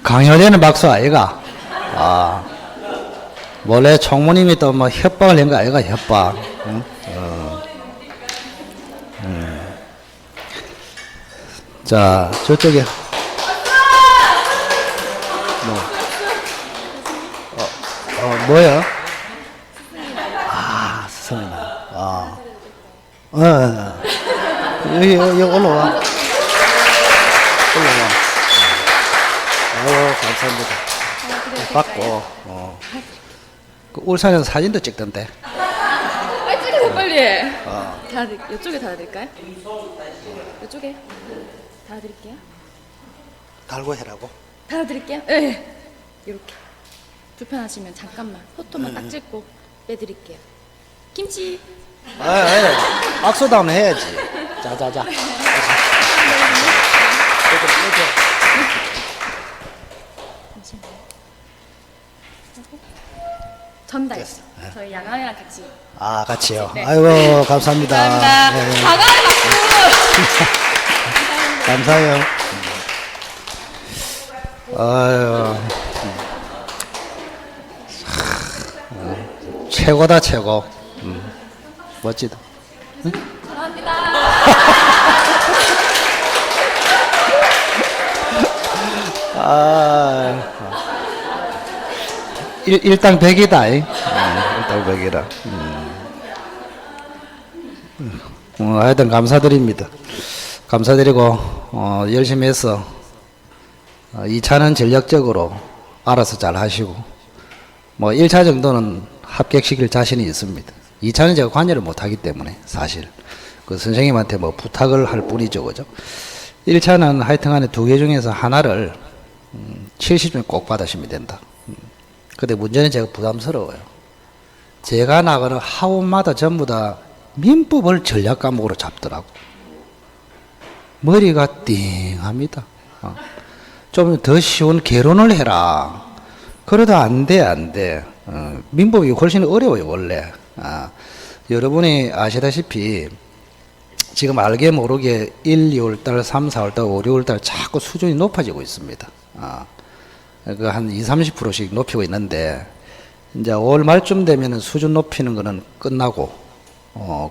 강요되는 박수 아이가? 아, 원래 총무님이 또 뭐 협박을 한 거 아이가, 협박. 응? 자, 저쪽에. 뭐야? 아, 스승이나. 여기 올라와. 올라와. 감사합니다. 받고, 그 울산에서 사진도 찍던데. 빨리 찍으세요, 빨리. 이쪽에 달아드릴까요? 이쪽에 달아드릴게요. 달고 해라고? 달아드릴게요. 네. 이렇게. 불편하시면 잠깐만 포토만 딱 찍고 빼드릴게요. 김치. 악수도 한번 해야지. 자자자. 전달. 됐어. 저희 양아이랑 같이. 아, 같이요. 네. 아이고, 감사합니다. 감사합니다. 네, 과감한 박수. 감사해요. 아유, 최고다, 최고. 멋지다. 감사합니다. 일당백이다. 일당백이라. 하여튼 감사드립니다. 감사드리고, 열심히 해서, 2차는 전략적으로 알아서 잘 하시고, 뭐 1차 정도는 합격시킬 자신이 있습니다. 2차는 제가 관여를 못하기 때문에 사실 그 선생님한테 뭐 부탁을 할 뿐이죠, 그죠? 1차는 하여튼간에 2개 중에서 하나를 70점 꼭 받으시면 된다. 근데 문제는 제가 부담스러워요. 제가 나가는 학원마다 전부 다 민법을 전략 과목으로 잡더라고. 머리가 띵합니다. 좀 더 쉬운 개론을 해라. 그러다 안 돼. 민법이 훨씬 어려워요, 원래. 여러분이 아시다시피 지금 알게 모르게 1, 2월달, 3, 4월달, 5, 6월달 자꾸 수준이 높아지고 있습니다. 그 한 20, 30%씩 높이고 있는데, 이제 5월 말쯤 되면은 수준 높이는 거는 끝나고,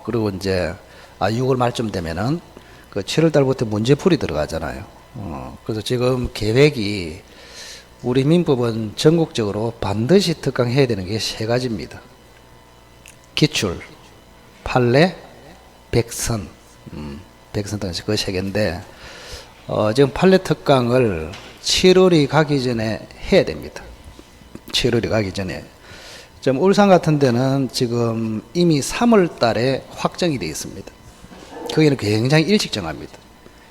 그리고 이제, 6월 말쯤 되면은 그 7월달부터 문제풀이 들어가잖아요. 그래서 지금 계획이 우리 민법은 전국적으로 반드시 특강해야 되는 게 3가지입니다. 기출, 판례, 백선. 백선 등식 그 3개인데, 지금 판례 특강을 7월이 가기 전에 해야 됩니다. 7월이 가기 전에. 좀 울산 같은 데는 지금 이미 3월 달에 확정이 되어 있습니다. 거기는 굉장히 일찍 정합니다.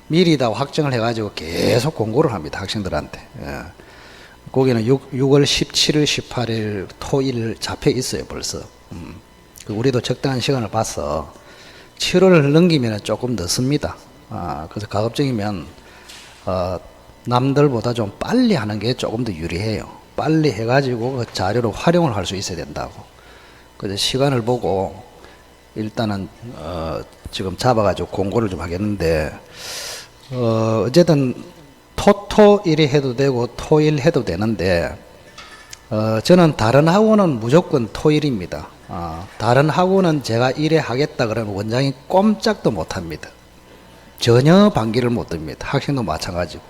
미리 다 확정을 해가지고 계속 공고를 합니다. 학생들한테. 거기는 6월 17일, 18일, 토일 잡혀 있어요, 벌써. 우리도 적당한 시간을 봐서 7월을 넘기면 조금 늦습니다. 그래서 가급적이면, 남들보다 좀 빨리 하는 게 조금 더 유리해요. 빨리 해가지고 그 자료로 활용을 할 수 있어야 된다고. 그래서 시간을 보고 일단은, 지금 잡아가지고 공고를 좀 하겠는데, 어쨌든 토일이 해도 되고 토일 해도 되는데, 저는 다른 학원은 무조건 토일입니다. 다른 학원은 제가 이래 하겠다 그러면 원장이 꼼짝도 못 합니다. 전혀 반기를 못 듭니다. 학생도 마찬가지고.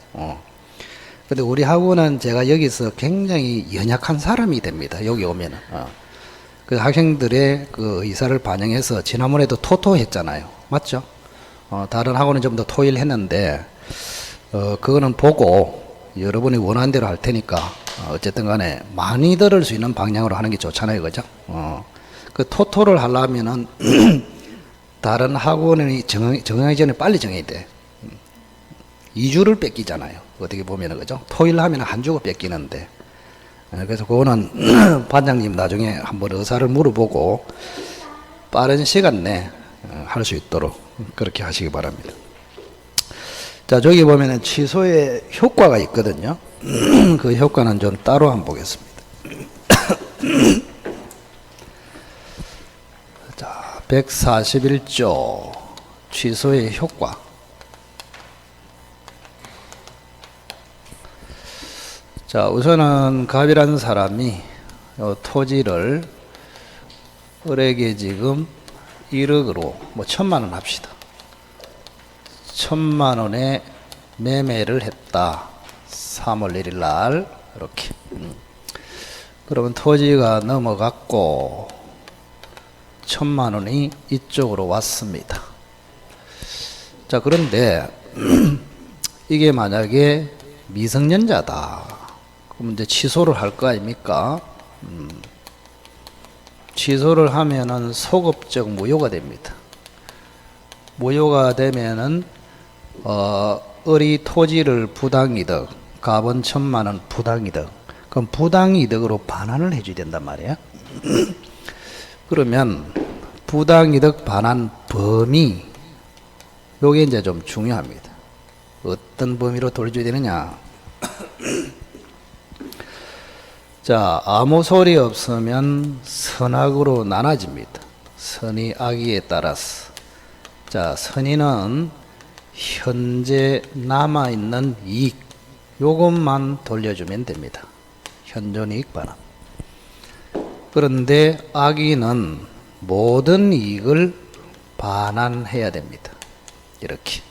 근데 우리 학원은 제가 여기서 굉장히 연약한 사람이 됩니다. 여기 오면은. 그 학생들의 그 의사를 반영해서 지난번에도 토토 했잖아요. 맞죠? 다른 학원은 좀 더 토일 했는데, 그거는 보고 여러분이 원하는 대로 할 테니까, 어쨌든 간에 많이 들을 수 있는 방향으로 하는 게 좋잖아요. 그죠? 그 토토를 하려면은, 다른 학원이 정하기 전에 빨리 정해야 돼. 2주를 뺏기잖아요. 어떻게 보면은, 그죠? 토일 하면 한 주가 뺏기는데. 그래서 그거는 반장님 나중에 한번 의사를 물어보고 빠른 시간 내 할 수 있도록 그렇게 하시기 바랍니다. 자, 저기 보면은 취소의 효과가 있거든요. 그 효과는 좀 따로 한번 보겠습니다. 자, 141조 취소의 효과. 자, 우선은 갑이라는 사람이 토지를 을에게 지금 1억으로 뭐 1,000만 원 합시다. 1,000만 원에 매매를 했다. 3월 1일 날 이렇게. 그러면 토지가 넘어갔고 1,000만 원이 이쪽으로 왔습니다. 자, 그런데 이게 만약에 미성년자다. 그럼 이제 취소를 할 거 아닙니까? 취소를 하면은 소급적 무효가 됩니다. 무효가 되면은 을이 토지를 부당이득, 갑은 1,000만 원 부당이득. 그럼 부당이득으로 반환을 해줘야 된단 말이야. 그러면 부당이득 반환 범위, 요게 이제 좀 중요합니다. 어떤 범위로 돌려줘야 되느냐? 자, 아무 소리 없으면 선악으로 나눠집니다. 선의 악의에 따라서. 자, 선의는 현재 남아있는 이익, 요것만 돌려주면 됩니다. 현존이익 반환. 그런데 악의는 모든 이익을 반환해야 됩니다. 이렇게.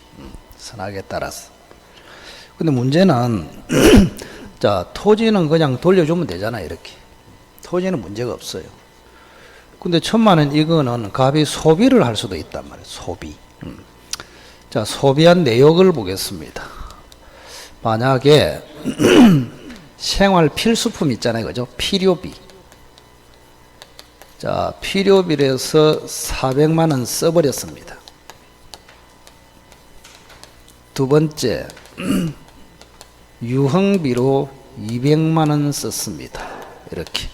선악에 따라서. 근데 문제는 자, 토지는 그냥 돌려주면 되잖아요. 이렇게. 토지는 문제가 없어요. 근데 1,000만 원 이거는 갑이 소비를 할 수도 있단 말이에요. 소비. 자, 소비한 내역을 보겠습니다. 만약에 생활 필수품 있잖아요. 그죠? 필요비. 자, 필요비에서 400만 원 써버렸습니다. 두 번째, 유흥비로 200만 원 썼습니다. 이렇게.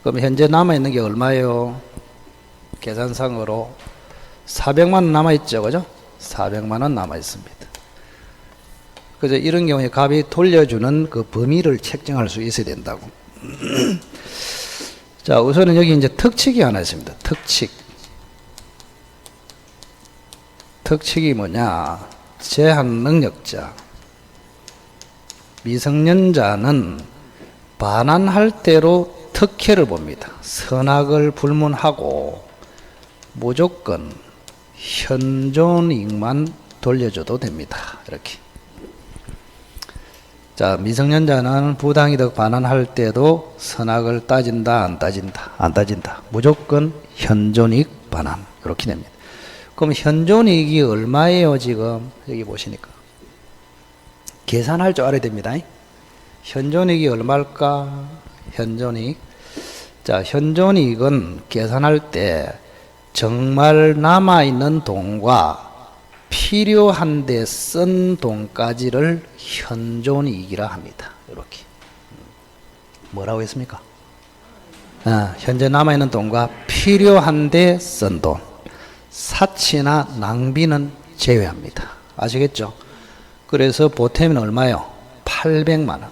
그럼 현재 남아있는 게 얼마예요? 계산상으로 400만 원 남아있죠. 그죠? 400만 원 남아있습니다. 그래서 이런 경우에 갑이 돌려주는 그 범위를 책정할 수 있어야 된다고. 자, 우선은 여기 이제 특칙이 하나 있습니다. 특칙. 특칙이 뭐냐? 제한 능력자. 미성년자는 반환할 때로 특혜를 봅니다. 선악을 불문하고 무조건 현존이익만 돌려줘도 됩니다. 이렇게. 자, 미성년자는 부당이득 반환할 때도 선악을 따진다, 안 따진다, 안 따진다. 무조건 현존이익 반환. 이렇게 됩니다. 그럼 현존이익이 얼마예요, 지금? 여기 보시니까. 계산할 줄 알아야 됩니다. 현존이익이 얼마일까? 현존이익. 자, 현존이익은 계산할 때 정말 남아있는 돈과 필요한데 쓴 돈까지를 현존이익이라 합니다. 이렇게. 뭐라고 했습니까? 현재 남아있는 돈과 필요한데 쓴 돈. 사치나 낭비는 제외합니다. 아시겠죠? 그래서 보탬은 얼마요? 800만 원.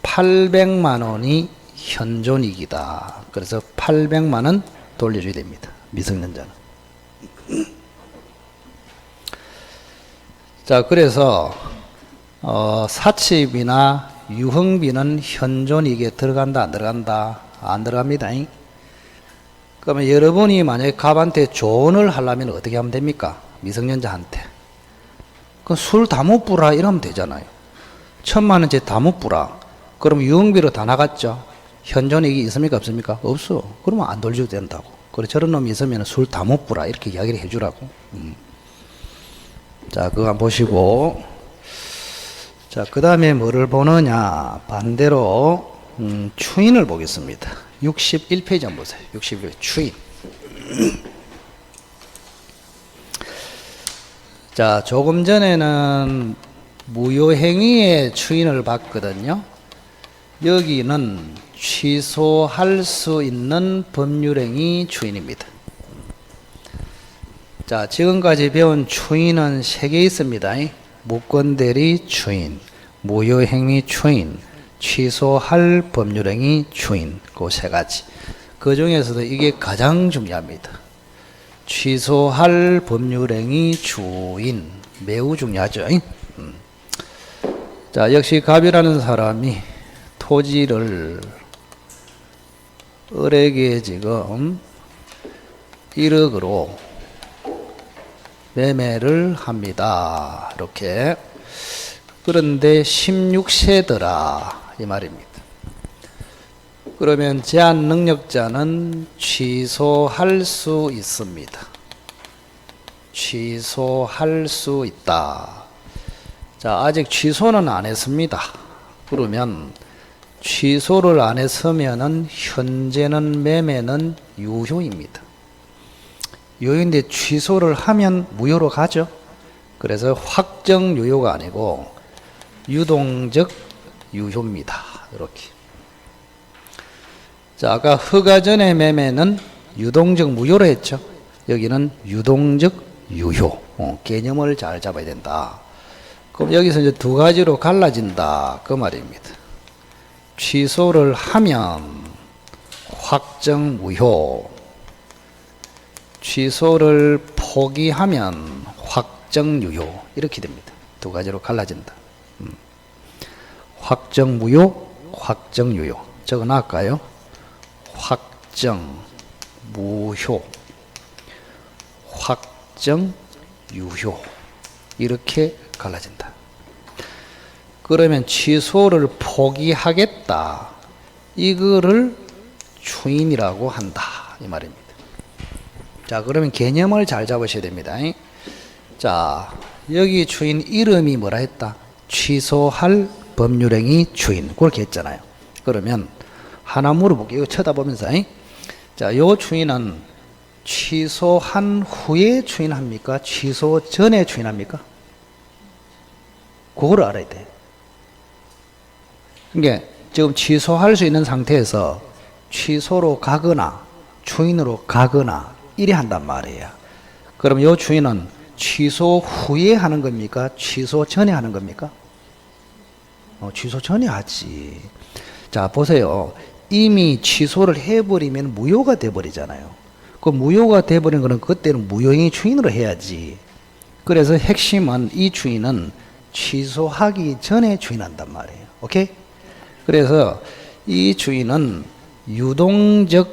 800만 원이 현존이익이다. 그래서 800만 원 돌려줘야 됩니다. 미성년자는. 자, 그래서 사치비나 유흥비는 현존이익에 들어간다, 안 들어간다? 안 들어갑니다. 그러면 여러분이 만약에 갑한테 조언을 하려면 어떻게 하면 됩니까? 미성년자한테. 그 술 다 못 부라 이러면 되잖아요. 1,000만 원째 다 못 부라. 그럼 유흥비로 다 나갔죠. 현존이익이 있습니까? 없습니까? 없어. 그러면 안 돌려도 된다고. 그래, 저런 놈이 있으면 술 다 못 부라 이렇게 이야기를 해주라고. 자, 그거 한번 보시고. 자, 그 다음에 뭐를 보느냐. 반대로 추인을 보겠습니다. 61페이지 한번 보세요. 61페이지 추인. 자, 조금 전에는 무효행위의 추인을 봤거든요. 여기는 취소할 수 있는 법률행위 추인입니다. 자, 지금까지 배운 추인은 3개 있습니다. 무권대리 추인, 무효행위 추인, 취소할 법률행위 추인, 그 3가지. 그 중에서도 이게 가장 중요합니다. 취소할 법률행위 추인, 매우 중요하죠. 자, 역시 갑이라는 사람이 토지를 을에게 지금 1억으로 매매를 합니다. 이렇게. 그런데 16세더라 이 말입니다. 그러면 제한 능력자는 취소할 수 있습니다. 취소할 수 있다. 자, 아직 취소는 안 했습니다. 그러면 취소를 안 했으면은 현재는 매매는 유효입니다. 유효인데 취소를 하면 무효로 가죠. 그래서 확정 유효가 아니고 유동적 유효입니다. 이렇게. 자, 아까 허가 전의 매매는 유동적 무효로 했죠. 여기는 유동적 유효. 개념을 잘 잡아야 된다. 그럼 여기서 이제 두 가지로 갈라진다. 그 말입니다. 취소를 하면 확정 무효. 취소를 포기하면 확정 유효. 이렇게 됩니다. 두 가지로 갈라진다. 확정 무효, 확정 유효. 적어 놨을까요? 확정 무효, 확정 유효. 이렇게 갈라진다. 그러면 취소를 포기하겠다. 이거를 추인이라고 한다. 이 말입니다. 자, 그러면 개념을 잘 잡으셔야 됩니다. 자, 여기 추인 이름이 뭐라 했다? 취소할 법률행위 추인. 그렇게 했잖아요. 그러면 하나 물어볼게요. 이거 쳐다보면서. 자, 요 추인은 취소한 후에 추인합니까? 취소 전에 추인합니까? 그걸 알아야 돼. 그러니까 지금 취소할 수 있는 상태에서 취소로 가거나 추인으로 가거나 이래 한단 말이에요. 그럼 요 추인은 취소 후에 하는 겁니까? 취소 전에 하는 겁니까? 취소 전에 하지. 자, 보세요. 이미 취소를 해버리면 무효가 돼버리잖아요. 그 무효가 돼버린 거는 그때는 무효행위 추인으로 해야지. 그래서 핵심은 이 추인은 취소하기 전에 추인한단 말이에요. 오케이? 그래서 이 추인은 유동적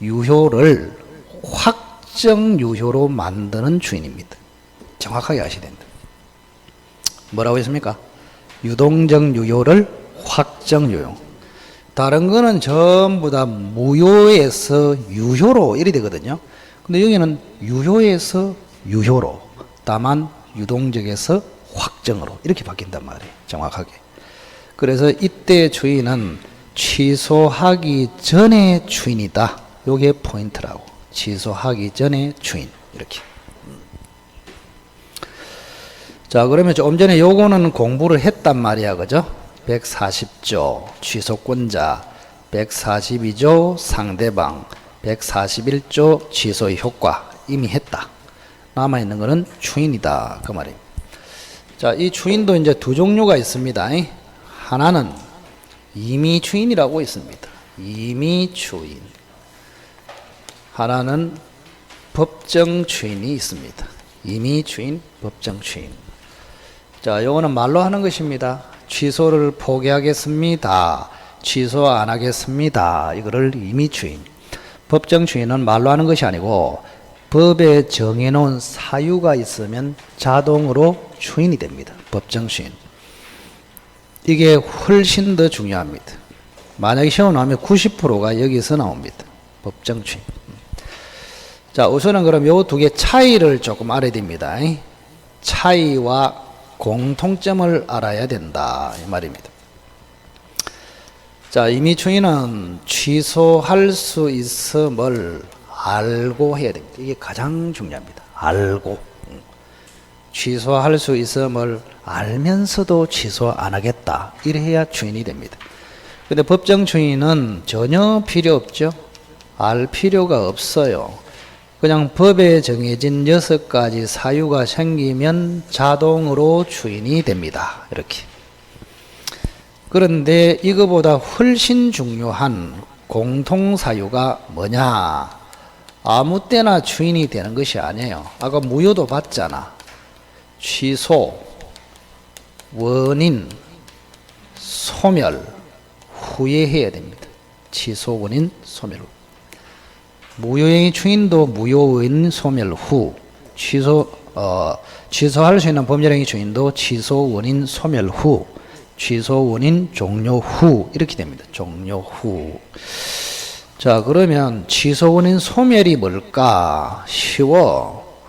유효를 확정 유효로 만드는 추인입니다. 정확하게 아셔야 된다. 뭐라고 했습니까? 유동적 유효를 확정 유효. 다른 거는 전부 다 무효에서 유효로 이래 되거든요. 근데 여기는 유효에서 유효로, 다만 유동적에서 확정으로 이렇게 바뀐단 말이에요. 정확하게. 그래서 이때 추인은 취소하기 전에 추인이다. 요게 포인트라고. 취소하기 전에 추인. 이렇게. 자, 그러면 조금 전에 요거는 공부를 했단 말이야. 그죠? 140조 취소권자, 142조 상대방, 141조 취소의 효과 이미 했다. 남아있는 거는 추인이다. 그 말입니다. 자, 이 추인도 이제 두 종류가 있습니다. 하나는 임의 추인이라고 있습니다. 임의 추인. 하나는 법정 추인이 있습니다. 임의 추인, 법정 추인. 자, 요거는 말로 하는 것입니다. 취소를 포기하겠습니다. 취소 안 하겠습니다. 이거를 임의 추인. 법정 추인은 말로 하는 것이 아니고 법에 정해놓은 사유가 있으면 자동으로 추인이 됩니다. 법정 추인. 이게 훨씬 더 중요합니다. 만약에 시험 나오면 90%가 여기서 나옵니다. 법정 추인. 자, 우선은 그럼 요 두 개 차이를 조금 알아야 됩니다. 차이와 공통점을 알아야 된다. 이 말입니다. 자, 임의 추인은 취소할 수 있음을 알고 해야 됩니다. 이게 가장 중요합니다. 알고. 취소할 수 있음을 알면서도 취소 안 하겠다. 이래 해야 추인이 됩니다. 근데 법정 추인은 전혀 필요 없죠. 알 필요가 없어요. 그냥 법에 정해진 6가지 사유가 생기면 자동으로 추인이 됩니다. 이렇게. 그런데 이거보다 훨씬 중요한 공통사유가 뭐냐? 아무 때나 추인이 되는 것이 아니에요. 아까 무효도 봤잖아. 취소, 원인, 소멸 후에 해야 됩니다. 취소 원인 소멸 후. 무효행위 추인도 무효인 소멸 후, 취소할 수 있는 법률행위 추인도 취소 원인 소멸 후, 취소 원인 종료 후 이렇게 됩니다. 종료 후. 자, 그러면 취소 원인 소멸이 뭘까? 쉬워.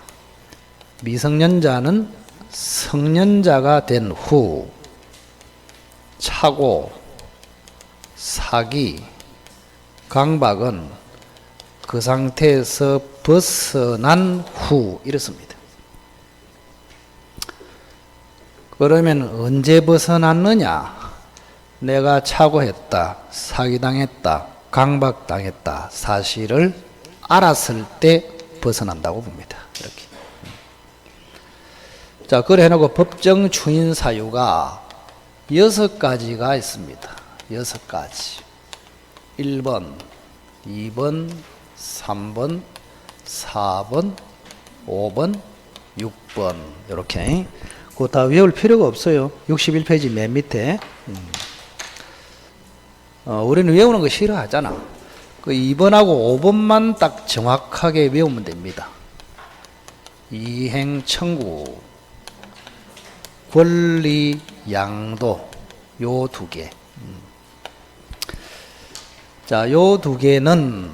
미성년자는 성년자가 된 후, 차고, 사기, 강박은 그 상태에서 벗어난 후 이렇습니다. 그러면 언제 벗어났느냐? 내가 차고했다, 사기당했다, 강박당했다 사실을 알았을 때 벗어난다고 봅니다. 이렇게. 자, 그래 해놓고 법정 추인 사유가 6가지가 있습니다. 6가지. 1번, 2번, 3번, 4번, 5번, 6번 이렇게. 그거 다 외울 필요가 없어요. 61페이지 맨 밑에. 우리는 외우는 거 싫어하잖아. 그 2번하고 5번만 딱 정확하게 외우면 됩니다. 이행 청구, 권리 양도 요 두 개. 자, 요 두 개는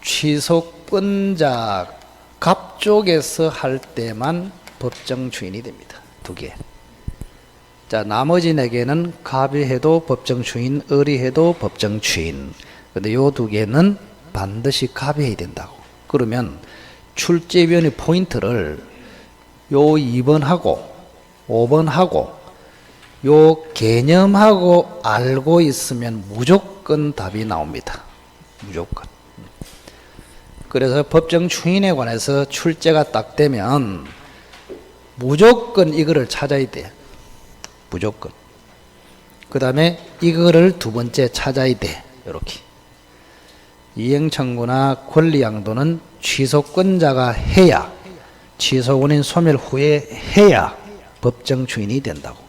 취소권자 갑 쪽에서 할 때만 법정 추인이 됩니다. 두 개. 자, 나머지 네 개는 갑이 해도 법정 추인, 을이 해도 법정 추인. 근데 요 두 개는 반드시 갑이 해야 된다고. 그러면 출제위원회 포인트를 요 2번하고 5번하고 요 개념하고 알고 있으면 무조건 답이 나옵니다. 무조건. 그래서 법정 추인에 관해서 출제가 딱 되면 무조건 이거를 찾아야 돼. 무조건. 그 다음에 이거를 두 번째 찾아야 돼. 이렇게. 이행청구나 권리양도는 취소권자가 해야, 취소원인 소멸 후에 해야 법정 추인이 된다고.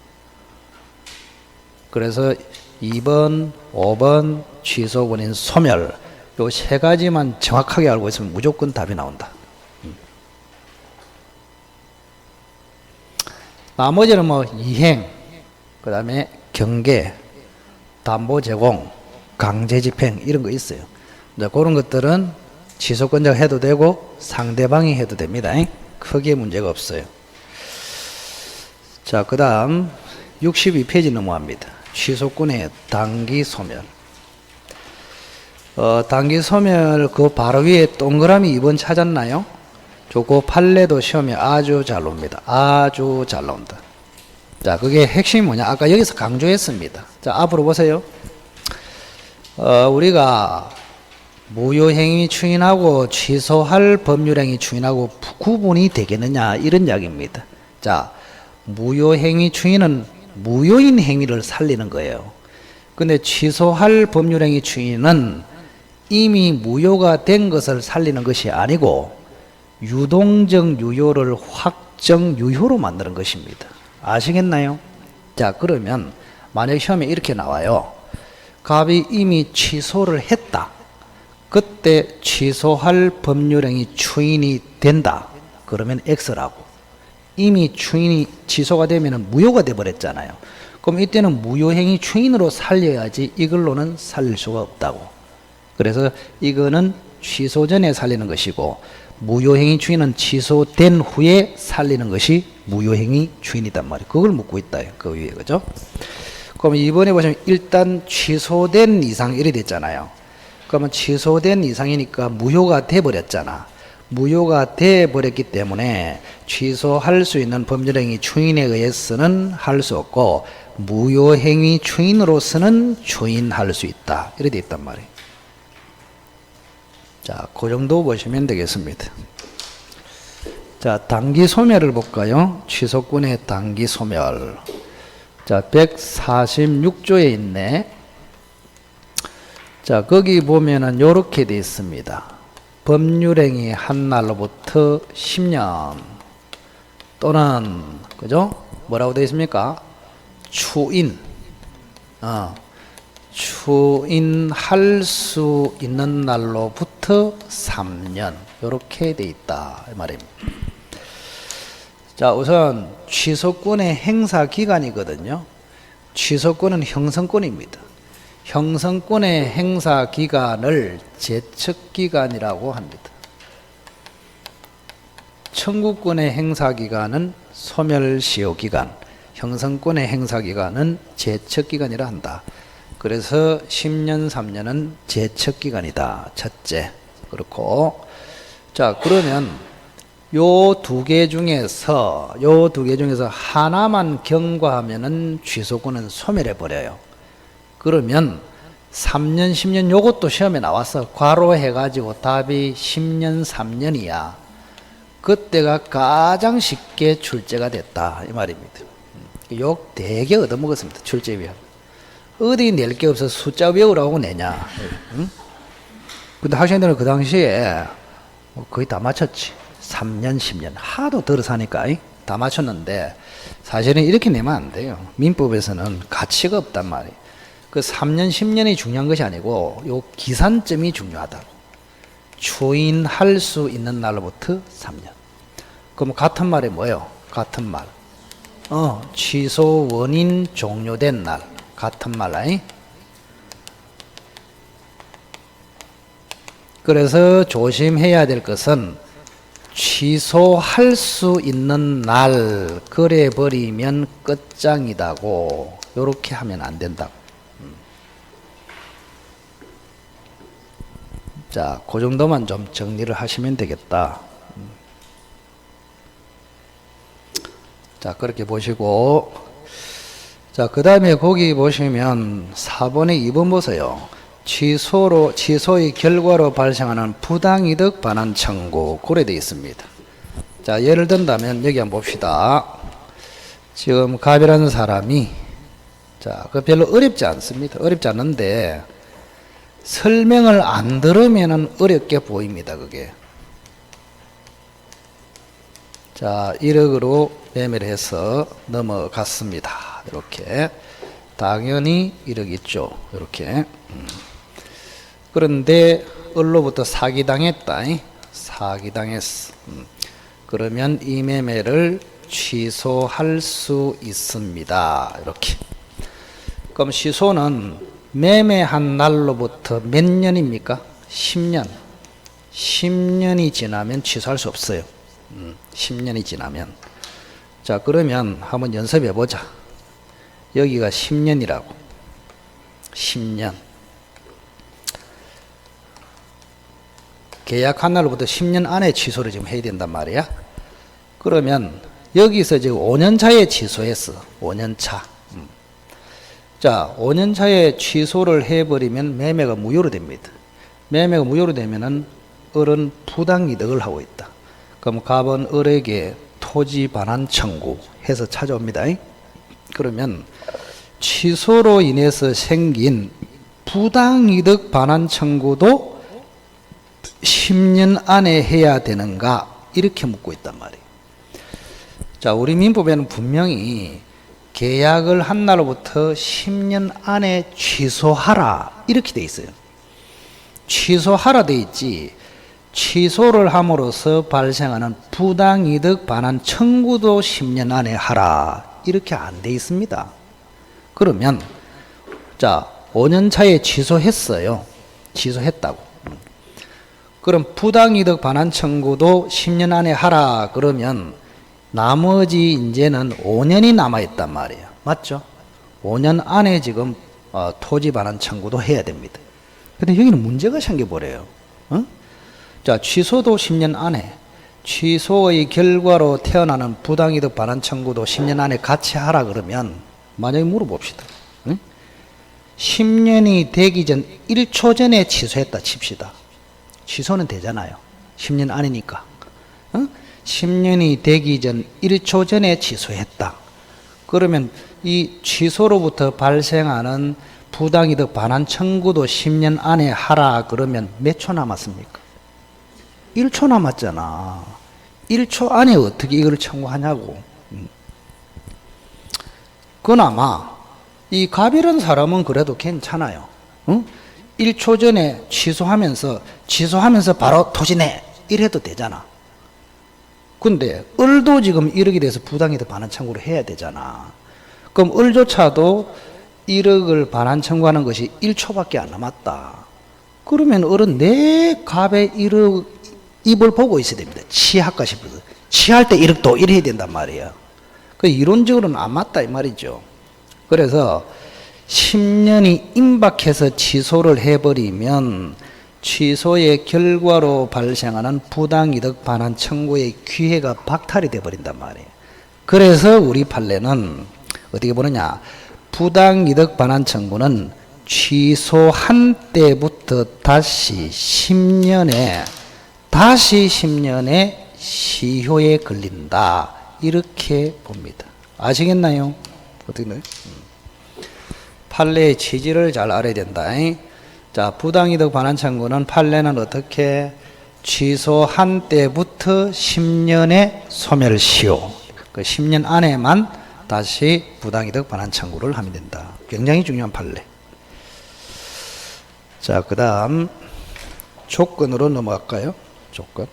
그래서 2번, 5번 취소원인 소멸 요 세 가지만 정확하게 알고 있으면 무조건 답이 나온다. 나머지는 뭐 이행, 그 다음에 경계, 담보 제공, 강제 집행 이런 거 있어요. 이제 그런 것들은 취소권자가 해도 되고 상대방이 해도 됩니다. 크게 문제가 없어요. 자, 그 다음 62페이지 넘어갑니다. 취소권의 단기 소멸. 단기 소멸 그 바로 위에 동그라미 2번 찾았나요? 저거 판례도 시험에 아주 잘 옵니다. 아주 잘 나온다. 자, 그게 핵심이 뭐냐? 아까 여기서 강조했습니다. 자, 앞으로 보세요. 우리가 무효행위 추인하고 취소할 법률행위 추인하고 구분이 되겠느냐 이런 이야기입니다. 자, 무효행위 추인은 무효인 행위를 살리는 거예요. 근데 취소할 법률행위 추인은 이미 무효가 된 것을 살리는 것이 아니고 유동적 유효를 확정 유효로 만드는 것입니다. 아시겠나요? 자, 그러면 만약 시험에 이렇게 나와요. 갑이 이미 취소를 했다. 그때 취소할 법률행위 추인이 된다. 그러면 X라고. 이미 추인이 취소가 되면 무효가 돼버렸잖아요. 그럼 이때는 무효행위 추인으로 살려야지 이걸로는 살릴 수가 없다고. 그래서 이거는 취소 전에 살리는 것이고 무효행위 추인은 취소된 후에 살리는 것이 무효행위 추인이단 말이에요. 그걸 묻고 있다. 그 위에. 그죠? 그럼 이번에 보시면 일단 취소된 이상 이래 됐잖아요. 그러면 취소된 이상이니까 무효가 돼버렸잖아. 무효가 돼버렸기 때문에 취소할 수 있는 법률행위 추인에 의해서는 할 수 없고 무효행위 추인으로서는 추인할 수 있다. 이래 돼 있단 말이에요. 자, 그 정도 보시면 되겠습니다. 자, 단기 소멸을 볼까요? 취소권의 단기 소멸. 자, 146조에 있네. 자, 거기 보면은 요렇게 돼 있습니다. 법률행위 한 날로부터 10년 또는, 그죠? 뭐라고 되어 있습니까? 추인. 추인할 수 있는 날로부터 3년 이렇게 돼 있다 이 말입니다. 자, 우선 취소권의 행사 기간이거든요. 취소권은 형성권입니다. 형성권의 행사 기간을 제척 기간이라고 합니다. 청구권의 행사 기간은 소멸시효 기간, 형성권의 행사 기간은 제척 기간이라 한다. 그래서 10년, 3년은 제척 기간이다. 첫째. 그렇고, 자, 그러면 요 두 개 중에서 하나만 경과하면은 취소권은 소멸해 버려요. 그러면 3년, 10년 요것도 시험에 나왔어. 괄호해 가지고 답이 10년, 3년이야. 그때가 가장 쉽게 출제가 됐다 이 말입니다. 욕 되게 얻어먹었습니다. 출제 위원. 어디 낼 게 없어 숫자 외우라고 내냐. 응? 근데 학생들은 그 당시에 거의 다 맞췄지. 3년, 10년 하도 들어사니까 다 맞췄는데 사실은 이렇게 내면 안 돼요. 민법에서는 가치가 없단 말이에요. 그 3년, 10년이 중요한 것이 아니고 요 기산점이 중요하다고. 추인할 수 있는 날로부터 3년. 그럼 같은 말이 뭐예요? 같은 말. 취소 원인 종료된 날. 같은 말, 아니? 그래서 조심해야 될 것은 취소할 수 있는 날 그래 버리면 끝장이다고 요렇게 하면 안 된다고. 자, 그 정도만 좀 정리를 하시면 되겠다. 자, 그렇게 보시고, 자, 그 다음에 거기 보시면 4번에 2번 보세요. 취소의 결과로 발생하는 부당이득 반환 청구 고려되어 있습니다. 자, 예를 든다면 여기 한번 봅시다. 지금 갑이라는 사람이, 자, 그 별로 어렵지 않습니다. 어렵지 않는데 설명을 안 들으면은 어렵게 보입니다. 그게. 자, 1억으로 매매를 해서 넘어갔습니다. 이렇게. 당연히 1억 있죠. 이렇게. 그런데 을로부터 사기당했다. 사기당했어. 그러면 이 매매를 취소할 수 있습니다. 이렇게. 그럼 취소는 매매한 날로부터 몇 년입니까? 10년. 10년이 지나면 취소할 수 없어요. 10년이 지나면. 자, 그러면 한번 연습해 보자. 여기가 10년이라고. 10년. 계약한 날로부터 10년 안에 취소를 지금 해야 된단 말이야. 그러면 여기서 지금 5년 차에 취소했어. 5년 차. 자, 5년 차에 취소를 해버리면 매매가 무효로 됩니다. 매매가 무효로 되면은 을은 부당이득을 하고 있다. 그럼 갑은 을에게 토지 반환 청구 해서 찾아옵니다. 그러면 취소로 인해서 생긴 부당이득 반환 청구도 10년 안에 해야 되는가 이렇게 묻고 있단 말이에요. 자, 우리 민법에는 분명히 계약을 한 날로부터 10년 안에 취소하라 이렇게 돼 있어요. 취소하라 돼 있지 취소를 함으로써 발생하는 부당이득 반환 청구도 10년 안에 하라 이렇게 안 돼 있습니다. 그러면 자, 5년 차에 취소했어요. 취소했다고. 그럼 부당이득 반환 청구도 10년 안에 하라 그러면 나머지 이제는 5년이 남아있단 말이에요. 맞죠? 5년 안에 지금 토지 반환 청구도 해야 됩니다. 근데 여기는 문제가 생겨버려요. 자, 취소도 10년 안에, 취소의 결과로 태어나는 부당이득 반환 청구도 10년 안에 같이 하라 그러면 만약에 물어봅시다. 10년이 되기 전 1초 전에 취소했다 칩시다. 취소는 되잖아요. 10년 안이니까. 10년이 되기 전 1초 전에 취소했다. 그러면 이 취소로부터 발생하는 부당이득 반환 청구도 10년 안에 하라 그러면 몇 초 남았습니까? 1초 남았잖아. 1초 안에 어떻게 이걸 청구하냐고. 그나마 이 갑이라는 사람은 그래도 괜찮아요. 응? 1초 전에 취소하면서 바로 토지내 이래도 되잖아. 근데 을도 지금 1억에 대해서 부당이득 반환 청구를 해야 되잖아. 그럼 을조차도 1억을 반환 청구하는 것이 1초밖에 안 남았다. 그러면 을은 내 갑의 1억 입을 보고 있어야 됩니다. 취할까 싶어서. 취할 때 1억도 이래야 된단 말이에요. 그 이론적으로는 안 맞다 이 말이죠. 그래서 10년이 임박해서 취소를 해버리면 취소의 결과로 발생하는 부당이득 반환 청구의 기회가 박탈이 돼버린단 말이에요. 그래서 우리 판례는 어떻게 보느냐, 부당이득 반환 청구는 취소한 때부터 다시 10년에 시효에 걸린다 이렇게 봅니다. 아시겠나요? 어떻게 돼요? 판례의 취지를 잘 알아야 된다. 자, 부당이득 반환 청구는 판례는 어떻게 취소한 때부터 10년의 소멸시효, 그 10년 안에만 다시 부당이득 반환 청구를 하면 된다. 굉장히 중요한 판례. 자, 그 다음 조건으로 넘어갈까요? 조건.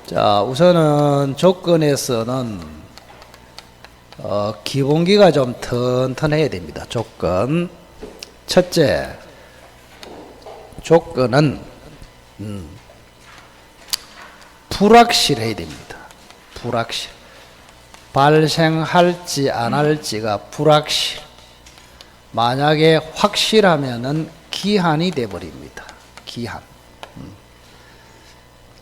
자, 우선은 조건에서는 기본기가 좀 튼튼해야 됩니다. 조건. 첫째, 조건은 불확실해야 됩니다. 불확실. 발생할지 안 할지가 불확실. 만약에 확실하면은 기한이 돼버립니다. 기한.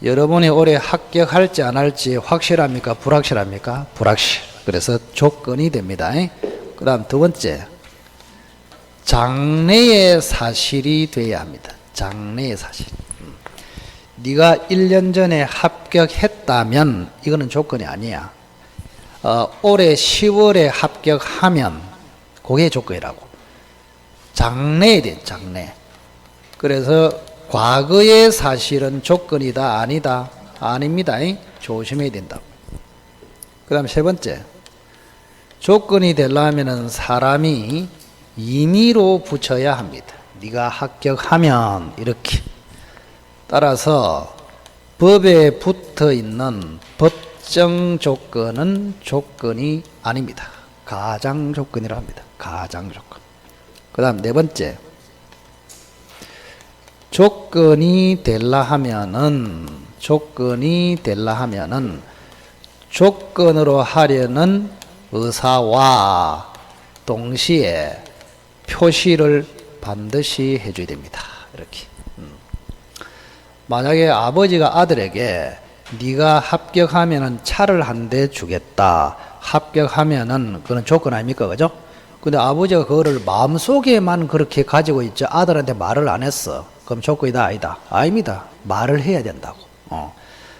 여러분이 올해 합격할지 안 할지 확실합니까? 불확실합니까? 불확실. 그래서 조건이 됩니다. 그 다음 두 번째, 장래의 사실이 돼야 합니다. 장래의 사실. 네가 1년 전에 합격했다면 이거는 조건이 아니야. 올해 10월에 합격하면 그게 조건이라고. 장래에 돼, 장래. 그래서 과거의 사실은 조건이다, 아니다? 아닙니다. 조심해야 된다고. 그 다음 세 번째, 조건이 되려면 사람이 임의로 붙여야 합니다. 네가 합격하면 이렇게. 따라서 법에 붙어 있는 법정 조건은 조건이 아닙니다. 가장 조건이라 합니다. 가장 조건. 그 다음 네 번째, 조건이 되려 하면은 조건으로 하려는 의사와 동시에 표시를 반드시 해줘야 됩니다. 이렇게. 만약에 아버지가 아들에게 네가 합격하면은 차를 한 대 주겠다. 합격하면은 그건 조건 아닙니까? 그죠? 근데 아버지가 그거를 마음속에만 그렇게 가지고 있죠. 아들한테 말을 안 했어. 그럼 조건이다, 아니다? 아닙니다. 말을 해야 된다고.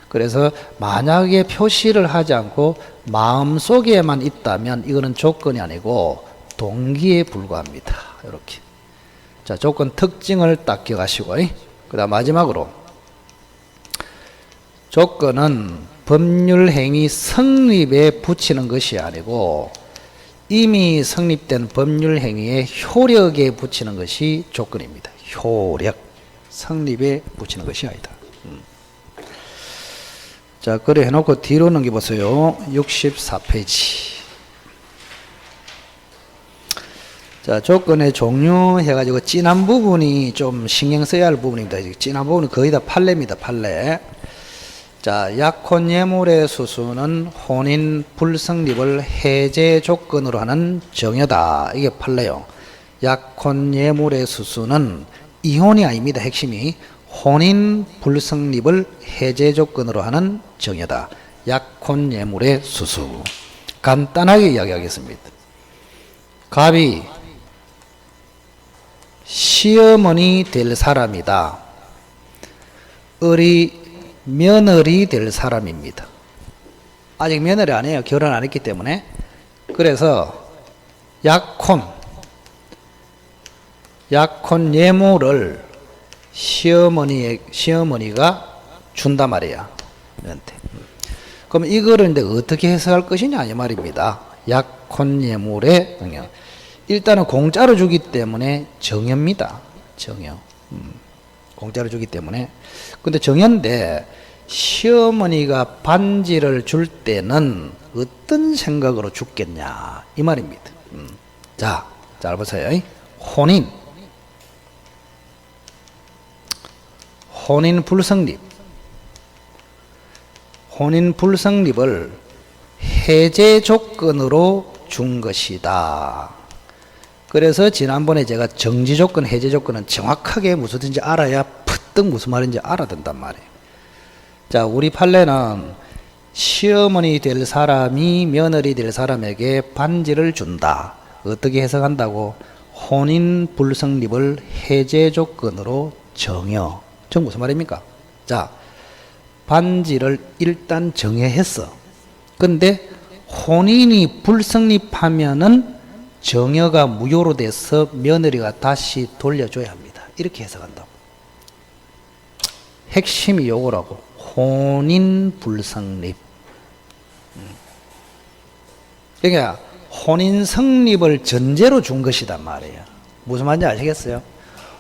그래서 만약에 표시를 하지 않고 마음속에만 있다면 이거는 조건이 아니고 동기에 불과합니다. 이렇게. 자, 조건 특징을 딱 기억하시고. 그 다음 마지막으로, 조건은 법률행위 성립에 붙이는 것이 아니고 이미 성립된 법률행위의 효력에 붙이는 것이 조건입니다. 효력. 성립에 붙이는 것이 아니다. 자, 그래 해놓고 뒤로 넘겨보세요. 64페이지. 자, 조건의 종류 해가지고 진한 부분이 좀 신경 써야 할 부분입니다. 진한 부분은 거의 다 판례입니다. 판례. 자, 약혼 예물의 수수는 혼인 불성립을 해제 조건으로 하는 정여다. 이게 판례요. 약혼 예물의 수수는 이혼이 아닙니다. 핵심이 혼인 불성립을 해제 조건으로 하는 정여다. 약혼 예물의 수수. 간단하게 이야기하겠습니다. 갑이 시어머니 될 사람이다. 을이 며느리 될 사람입니다. 아직 며느리 아니에요. 결혼 안 했기 때문에. 그래서 약혼 예물을 시어머니가 준단 말이야. 얘한테. 그럼 이거를 이제 어떻게 해석할 것이냐 이 말입니다. 약혼예물의 정여. 일단은 공짜로 주기 때문에 정여입니다. 정여. 공짜로 주기 때문에. 근데 정여인데 시어머니가 반지를 줄 때는 어떤 생각으로 줬겠냐 이 말입니다. 자, 잘 보세요. 혼인 불성립. 혼인 불성립을 해제 조건으로 준 것이다. 그래서 지난번에 제가 정지 조건, 해제 조건은 정확하게 무슨인지 알아야 푸뜩 무슨 말인지 알아듣는단 말이에요. 자, 우리 판례는 시어머니 될 사람이 며느리 될 사람에게 반지를 준다. 어떻게 해석한다고? 혼인 불성립을 해제 조건으로 정여. 저 무슨 말입니까? 자, 반지를 일단 정여했어. 근데 혼인이 불성립하면은 정여가 무효로 돼서 며느리가 다시 돌려줘야 합니다. 이렇게 해석한다고. 핵심이 요거라고. 혼인 불성립. 그러니까 혼인 성립을 전제로 준 것이단 말이에요. 무슨 말인지 아시겠어요?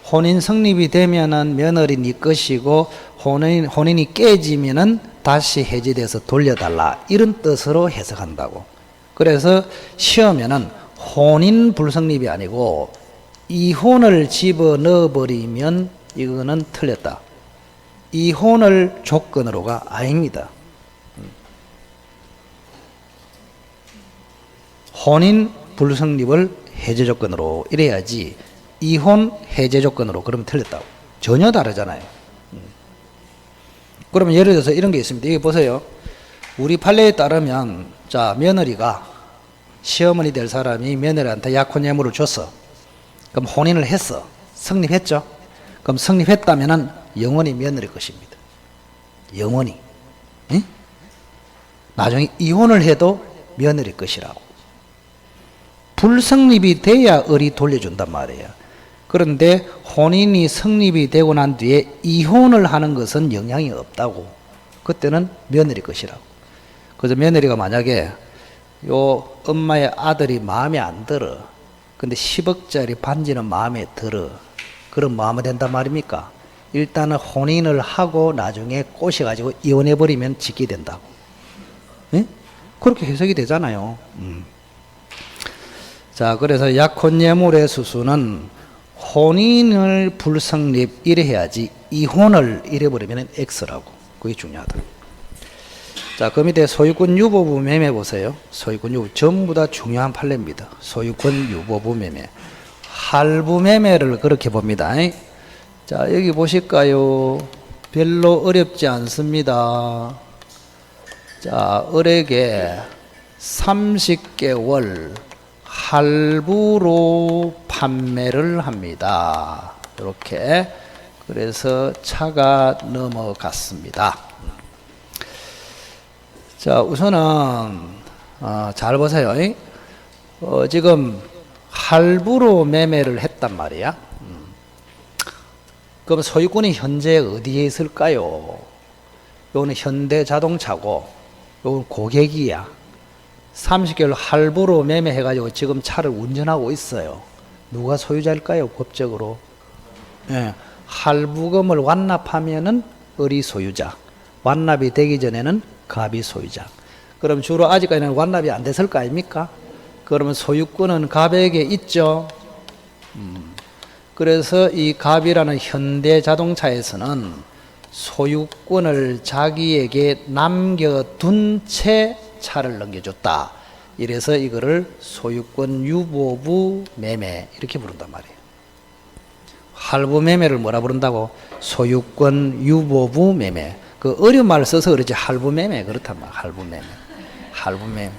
혼인 성립이 되면은 며느리 네 것이고 혼인이 깨지면은 다시 해지돼서 돌려달라 이런 뜻으로 해석한다고. 그래서 시험에는 혼인 불성립이 아니고 이혼을 집어넣어 버리면 이거는 틀렸다. 이혼을 조건으로가 아닙니다. 혼인 불성립을 해제 조건으로 이래야지 이혼 해제 조건으로 그러면 틀렸다고. 전혀 다르잖아요. 그러면 예를 들어서 이런 게 있습니다. 이거 보세요. 우리 판례에 따르면 자, 며느리가 시어머니 될 사람이 며느리한테 약혼예물을 줬어. 그럼 혼인을 했어. 성립했죠. 그럼 성립했다면은 영원히 며느리 것입니다. 영원히. 응? 나중에 이혼을 해도 며느리 것이라고. 불성립이 돼야 을이 돌려준단 말이에요. 그런데 혼인이 성립이 되고 난 뒤에 이혼을 하는 것은 영향이 없다고. 그때는 며느리 것이라고. 그래서 며느리가 만약에 요 엄마의 아들이 마음에 안 들어. 근데 10억짜리 반지는 마음에 들어. 그럼 뭐 하면 된단 말입니까? 일단은 혼인을 하고 나중에 꼬셔가지고 이혼해버리면 짓게 된다고. 예? 그렇게 해석이 되잖아요. 자, 그래서 약혼예물의 수수는 혼인을 불성립 이래 해야지 이혼을 이래버리면 X라고. 그게 중요하다. 자, 그 밑에 소유권 유보부 매매 보세요. 소유권 유보 전부 다 중요한 판례입니다. 소유권 유보부 매매. 할부 매매를 그렇게 봅니다. 자, 여기 보실까요? 별로 어렵지 않습니다. 자, 을에게 30개월 할부로 판매를 합니다. 이렇게. 그래서 차가 넘어갔습니다. 자, 우선은 잘 보세요. 지금 할부로 매매를 했단 말이야. 그럼 소유권이 현재 어디에 있을까요? 요거는 현대자동차고 요건 고객이야. 30개월 할부로 매매해가지고 지금 차를 운전하고 있어요. 누가 소유자일까요? 법적으로. 예, 할부금을 완납하면은 을이 소유자. 완납이 되기 전에는 갑이 소유자. 그럼 주로 아직까지는 완납이 안 됐을 거 아닙니까? 그러면 소유권은 갑에게 있죠. 그래서 이 갑이라는 현대자동차에서는 소유권을 자기에게 남겨둔 채 차를 넘겨줬다. 이래서 이거를 소유권 유보부 매매 이렇게 부른단 말이에요. 할부 매매를 뭐라 부른다고? 소유권 유보부 매매. 그 어려운 말을 써서 그러지 할부 매매 그렇단 말이야. 할부 매매. 할부 매매.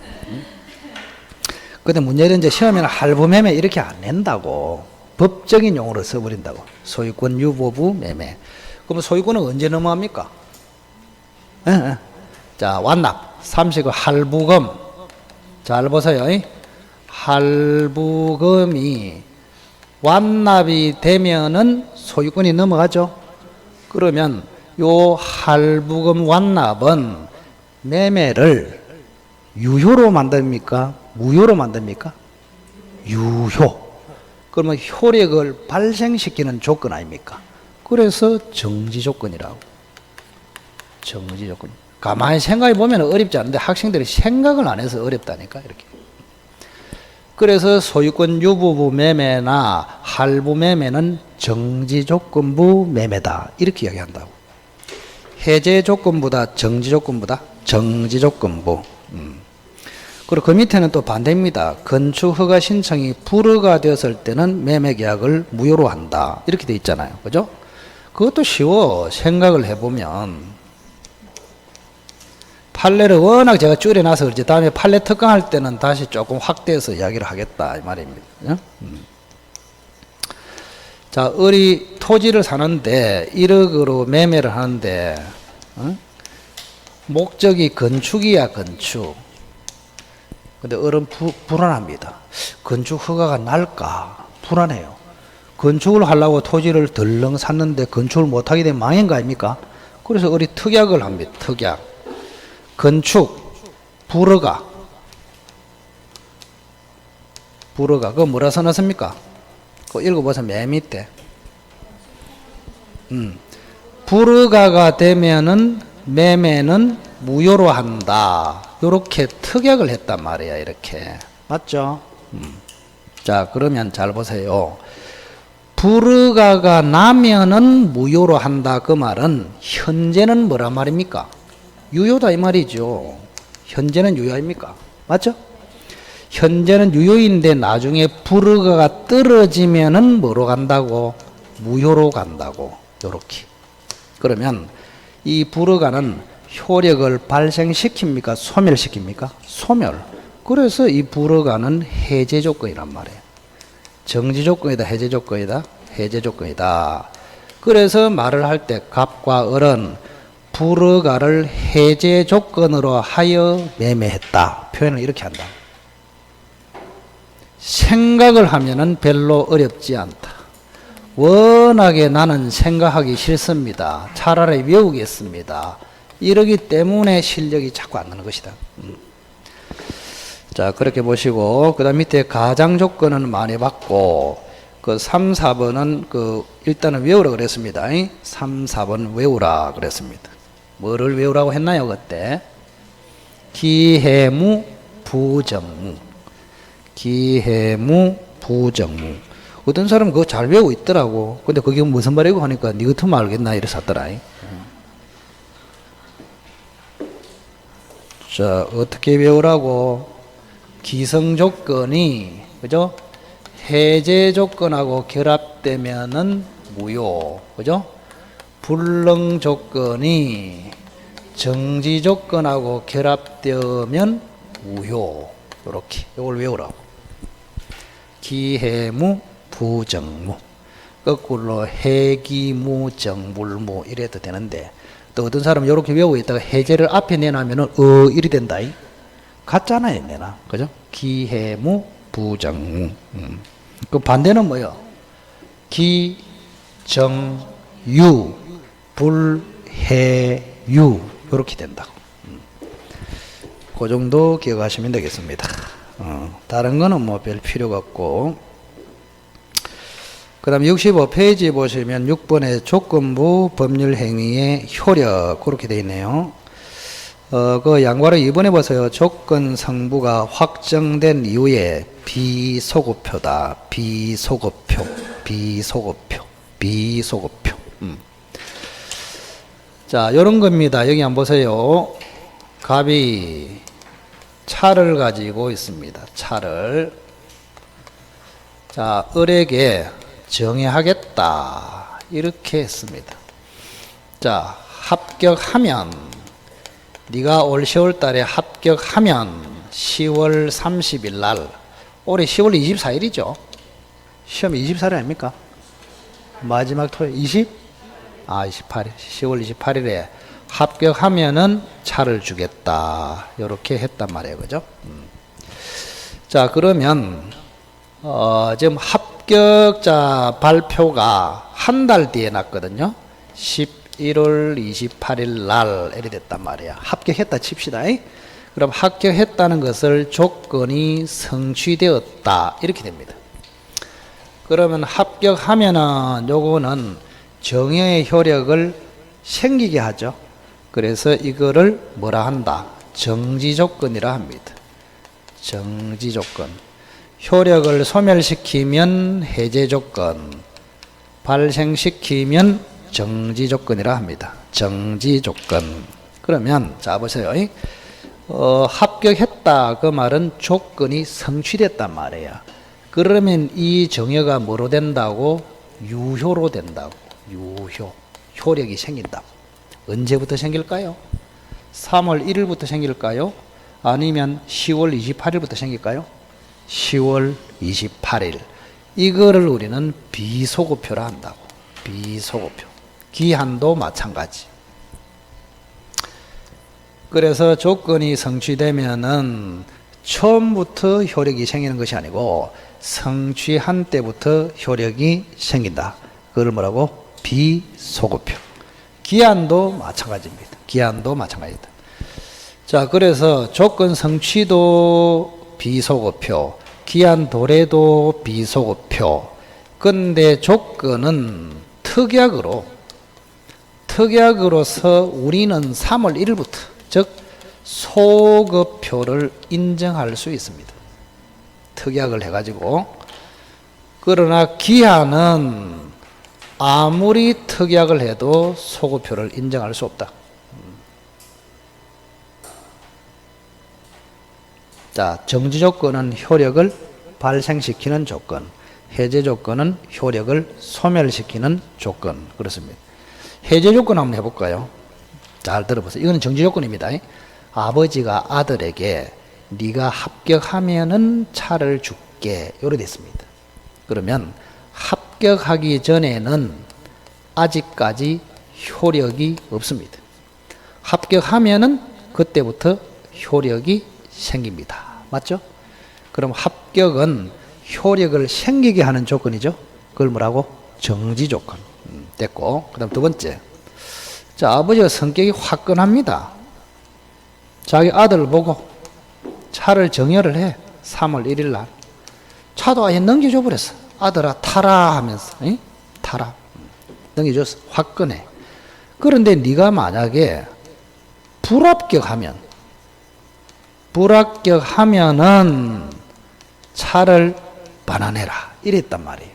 근데 문제는 이제 시험에는 할부 매매 이렇게 안 낸다고. 법적인 용어로 써버린다고. 소유권 유보부 매매. 그럼 소유권은 언제 넘어갑니까? 자, 완납. 30억 할부금. 잘 보세요. 할부금이 완납이 되면은 소유권이 넘어가죠. 그러면 요 할부금 완납은 매매를 유효로 만듭니까? 무효로 만듭니까? 유효. 그러면 효력을 발생시키는 조건 아닙니까? 그래서 정지 조건이라고. 정지 조건. 가만히 생각해 보면 어렵지 않은데 학생들이 생각을 안 해서 어렵다니까, 이렇게. 그래서 소유권 유부부 매매나 할부 매매는 정지 조건부 매매다, 이렇게 이야기한다고. 해제 조건보다 정지 조건보다 정지 조건부. 그리고 그 밑에는 또 반대입니다. 건축 허가 신청이 불허가 되었을 때는 매매 계약을 무효로 한다, 이렇게 돼 있잖아요. 그죠? 그것도 쉬워. 생각을 해보면 판례를 워낙 제가 줄여놔서 그렇지, 다음에 판례 특강할 때는 다시 조금 확대해서 이야기를 하겠다, 이 말입니다. 자, 우리 토지를 사는데 1억으로 매매를 하는데 목적이 건축이야, 건축. 근데 어른 불안합니다. 건축 허가가 날까 불안해요. 건축을 하려고 토지를 덜렁 샀는데 건축을 못하게 되면 망한 거 아닙니까? 그래서 우리 특약을 합니다. 특약. 건축 불허가. 그거 뭐라 써놨습니까? 그거 읽어보세요. 맨 밑에. 불허가가 되면은 매매는 무효로 한다, 요렇게 특약을 했단 말이야, 이렇게. 맞죠? 자, 그러면 잘 보세요. 불허가가 나면은 무효로 한다, 그 말은 현재는 뭐란 말입니까? 유효다, 이 말이죠. 현재는 유효 아닙니까? 맞죠? 현재는 유효인데 나중에 불허가가 떨어지면은 뭐로 간다고? 무효로 간다고. 요렇게. 그러면 이 불허가는 효력을 발생시킵니까? 소멸시킵니까? 소멸. 그래서 이 불허가는 해제 조건이란 말이에요. 정지 조건이다, 해제 조건이다, 해제 조건이다. 그래서 말을 할 때 갑과 을은 불허가를 해제 조건으로 하여 매매했다, 표현을 이렇게 한다. 생각을 하면은 별로 어렵지 않다. 워낙에 나는 생각하기 싫습니다. 차라리 외우겠습니다. 이러기 때문에 실력이 자꾸 안 나는 것이다. 자, 그렇게 보시고, 그 다음 밑에 가장 조건은 많이 받고, 그 3, 4번은 일단은 외우라 그랬습니다. 3, 4번 외우라 그랬습니다. 뭐를 외우라고 했나요, 그때? 기해무, 부정무. 기해무, 부정무. 어떤 사람은 그거 잘 외우고 있더라고. 근데 그게 무슨 말이고 하니까 니 같으면 알겠나, 이래서 하더라. 자, 어떻게 외우라고? 기성 조건이, 그죠? 해제 조건하고 결합되면은 무효, 그죠? 불능 조건이 정지 조건하고 결합되면 무효. 요렇게. 요걸 외우라고. 기해무, 부정무. 거꾸로 해기무, 정불무 이래도 되는데, 또 어떤 사람은 이렇게 외우고 있다가 해제를 앞에 내놔면은 이리 된다. 같잖아요, 내나. 그죠? 기해무, 부정무. 그 반대는 뭐요? 기, 정, 유, 불, 해, 유. 이렇게 된다고. 그 정도 기억하시면 되겠습니다. 다른 거는 뭐 별 필요가 없고. 그 다음 65페이지 보시면 6번의 조건부 법률 행위의 효력, 그렇게 되어 있네요. 그 양과를 2번에 보세요. 조건 성부가 확정된 이후에 비소급표다. 비소급표. 자, 요런 겁니다. 여기 한번 보세요. 갑이 차를 가지고 있습니다. 차를. 자, 을에게 정해하겠다, 이렇게 했습니다. 자, 합격하면, 네가 올 10월 달에 합격하면 10월 30일 날, 올해 10월 24일이죠. 시험 24일 아닙니까? 마지막 토요일 28일. 10월 28일에 합격하면은 차를 주겠다, 이렇게 했단 말이에요. 그죠? 자, 그러면 지금 합격자 발표가 한 달 뒤에 났거든요. 1월 28일 날 이래 됐단 말이야. 합격했다 칩시다. 그럼 합격했다는 것을 조건이 성취되었다 이렇게 됩니다. 그러면 합격하면은 요거는 정여의 효력을 생기게 하죠. 그래서 이거를 뭐라 한다? 정지조건이라 합니다. 정지조건. 효력을 소멸시키면 해제조건, 발생시키면 정지조건이라 합니다. 정지조건. 그러면 자 보세요. 합격했다 그 말은 조건이 성취됐단 말이에요. 그러면 이 정여가 뭐로 된다고? 유효로 된다고. 유효. 효력이 생긴다고. 언제부터 생길까요? 3월 1일부터 생길까요? 아니면 10월 28일부터 생길까요? 10월 28일. 이거를 우리는 비소급표라 한다고. 비소급표. 기한도 마찬가지. 그래서 조건이 성취되면은 처음부터 효력이 생기는 것이 아니고 성취한 때부터 효력이 생긴다. 그걸 뭐라고? 비소급표. 기한도 마찬가지입니다. 기한도 마찬가지다. 자, 그래서 조건 성취도 비소급표, 기한 도래도 비소급표. 근데 조건은 특약으로서 우리는 3월 1일부터, 즉 소급표를 인정할 수 있습니다. 특약을 해가지고. 그러나 기한은 아무리 특약을 해도 소급표를 인정할 수 없다. 자, 정지 조건은 효력을 발생시키는 조건, 해제 조건은 효력을 소멸시키는 조건. 그렇습니다. 해제 조건 한번 해볼까요? 잘 들어보세요. 이거는 정지 조건입니다. 아버지가 아들에게 네가 합격하면은 차를 줄게 이렇게 됐습니다. 그러면 합격하기 전에는 아직까지 효력이 없습니다. 합격하면은 그때부터 효력이 생깁니다. 맞죠? 그럼 합격은 효력을 생기게 하는 조건이죠. 그걸 뭐라고? 정지 조건. 됐고. 그 다음 두 번째. 자, 아버지가 성격이 화끈합니다. 자기 아들을 보고 차를 정여를 해. 3월 1일 날. 차도 아예 넘겨줘 버렸어. 아들아 타라 하면서. 타라. 넘겨줬어. 화끈해. 그런데 네가 만약에 불합격하면은 차를 반환해라. 이랬단 말이에요.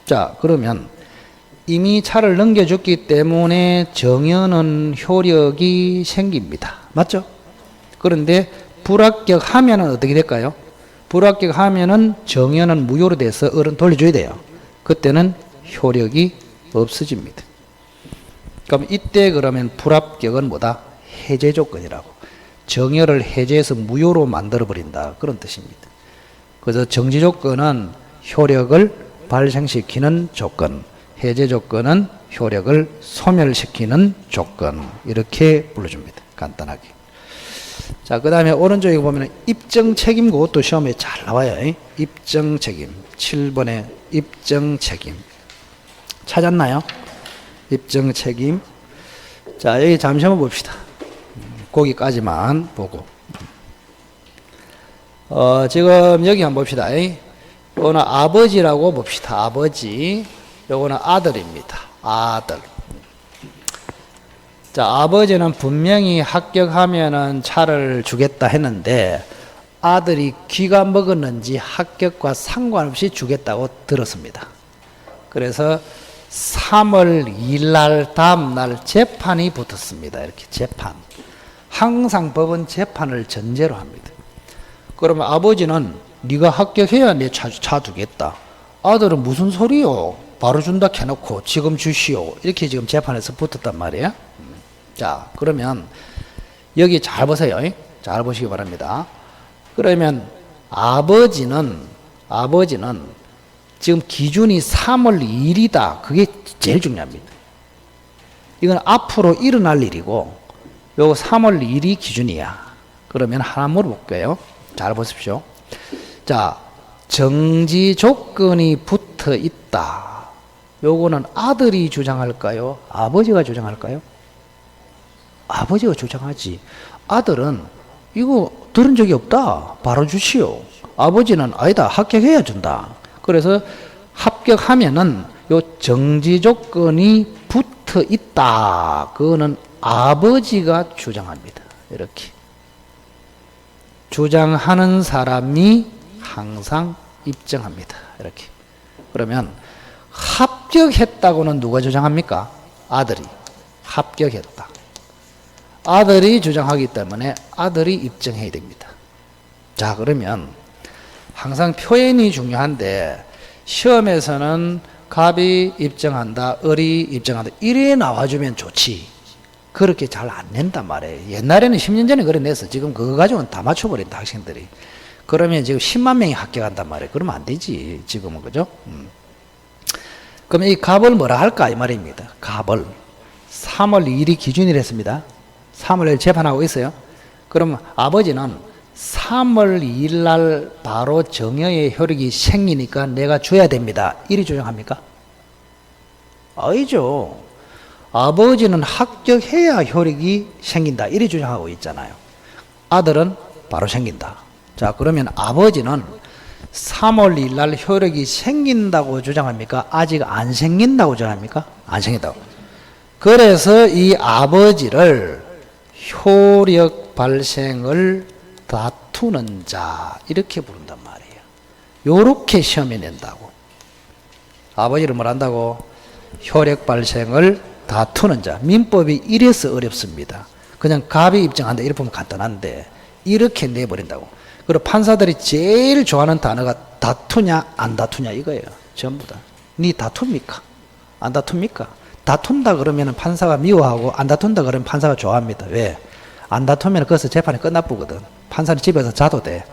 자, 그러면 이미 차를 넘겨줬기 때문에 정여는 효력이 생깁니다. 맞죠? 그런데 불합격하면은 어떻게 될까요? 불합격하면은 정여는 무효로 돼서 어른 돌려줘야 돼요. 그때는 효력이 없어집니다. 그럼 이때 그러면 불합격은 뭐다? 해제 조건이라고. 정여를 해제해서 무효로 만들어버린다. 그런 뜻입니다. 그래서 정지 조건은 효력을 발생시키는 조건, 해제 조건은 효력을 소멸시키는 조건. 이렇게 불러줍니다. 간단하게. 자, 그 다음에 오른쪽에 보면 입증 책임, 그것도 시험에 잘 나와요. 입증 책임. 7번에 입증 책임. 찾았나요? 입증 책임. 자, 여기 잠시 한번 봅시다. 거기까지만 보고. 지금 여기 한번 봅시다. 이거는 아버지라고 봅시다. 아버지. 요거는 아들입니다. 아들. 자, 아버지는 분명히 합격하면은 차를 주겠다 했는데 아들이 귀가 먹었는지 합격과 상관없이 주겠다고 들었습니다. 그래서 3월 2일 날 다음 날 재판이 붙었습니다. 이렇게 재판. 항상 법은 재판을 전제로 합니다. 그러면 아버지는 네가 합격해야 내 차 주겠다. 아들은 무슨 소리요? 바로 준다 해놓고 지금 주시오. 이렇게 지금 재판에서 붙었단 말이에요. 자, 그러면 여기 잘 보세요. 잘 보시기 바랍니다. 그러면 아버지는 지금 기준이 3월 2일이다. 그게 제일 중요합니다. 이건 앞으로 일어날 일이고 요거 3월 2일이 기준이야. 그러면 하나 물어볼게요. 잘 보십시오. 자, 정지 조건이 붙어 있다. 요거는 아들이 주장할까요? 아버지가 주장할까요? 아버지가 주장하지. 아들은 이거 들은 적이 없다. 바로 주시오. 아버지는 아니다. 합격해야 준다. 그래서 합격하면은 요 정지 조건이 붙어 있다. 그거는 아버지가 주장합니다. 이렇게. 주장하는 사람이 항상 입증합니다. 이렇게. 그러면 합격했다고는 누가 주장합니까? 아들이. 합격했다. 아들이 주장하기 때문에 아들이 입증해야 됩니다. 자, 그러면 항상 표현이 중요한데 시험에서는 갑이 입증한다, 을이 입증한다 이래 나와주면 좋지. 그렇게 잘 안 낸단 말이에요. 옛날에는 10년 전에 그래 냈어. 지금 그거 가지고는 다 맞춰버린다, 학생들이. 그러면 지금 10만 명이 합격한단 말이에요. 그러면 안 되지, 지금은. 그죠? 그럼 이 갑을 뭐라 할까? 이 말입니다. 갑을 3월 2일이 기준이랬습니다. 3월 2일 재판하고 있어요. 그럼 아버지는 3월 2일 날 바로 정여의 효력이 생기니까 내가 줘야 됩니다. 이리 주장합니까? 아니죠. 아버지는 합격해야 효력이 생긴다. 이리 주장하고 있잖아요. 아들은 바로 생긴다. 자, 그러면 아버지는 3월 2일 날 효력이 생긴다고 주장합니까? 아직 안 생긴다고 주장합니까? 안 생긴다고. 그래서 이 아버지를 효력 발생을 다투는 자 이렇게 부른단 말이에요. 요렇게 시험에 낸다고. 아버지를 뭘 한다고? 효력 발생을 다투는 자. 민법이 이래서 어렵습니다. 그냥 갑이 입증한다 이렇게 보면 간단한데 이렇게 내버린다고. 그리고 판사들이 제일 좋아하는 단어가 다투냐 안 다투냐 이거예요. 전부 다. 니 다툽니까? 안 다툽니까? 다툰다 그러면 판사가 미워하고 안 다툰다 그러면 판사가 좋아합니다. 왜? 안 다투면 거기서 재판이 끝나쁘거든. 판사는 집에서 자도 돼.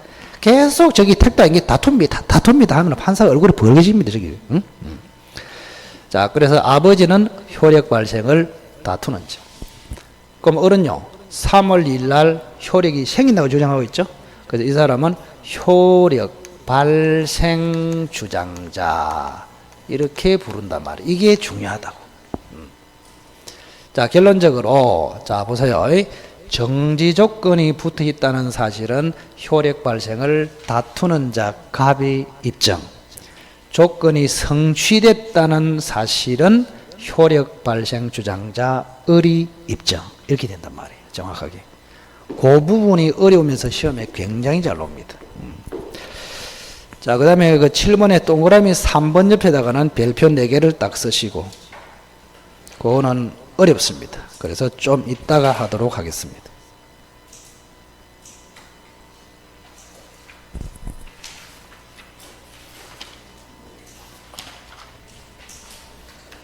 계속 저기 택배인 게 다툽니다 하면 판사가 얼굴이 벌개집니다. 저기. 응? 자, 그래서 아버지는 효력 발생을 다투는 자. 그럼 어른요. 3월 2일 날 효력이 생긴다고 주장하고 있죠. 그래서 이 사람은 효력 발생 주장자 이렇게 부른단 말이에요. 이게 중요하다고. 자, 결론적으로 자 보세요. 정지 조건이 붙어 있다는 사실은 효력 발생을 다투는 자 갑이 입증. 조건이 성취됐다는 사실은 효력 발생 주장자 을이 입증. 이렇게 된단 말이에요. 정확하게. 그 부분이 어려우면서 시험에 굉장히 잘 옵니다. 자, 그 다음에 그 7번에 동그라미 3번 옆에다가는 별표 4개를 딱 쓰시고, 그거는 어렵습니다. 그래서 좀 이따가 하도록 하겠습니다.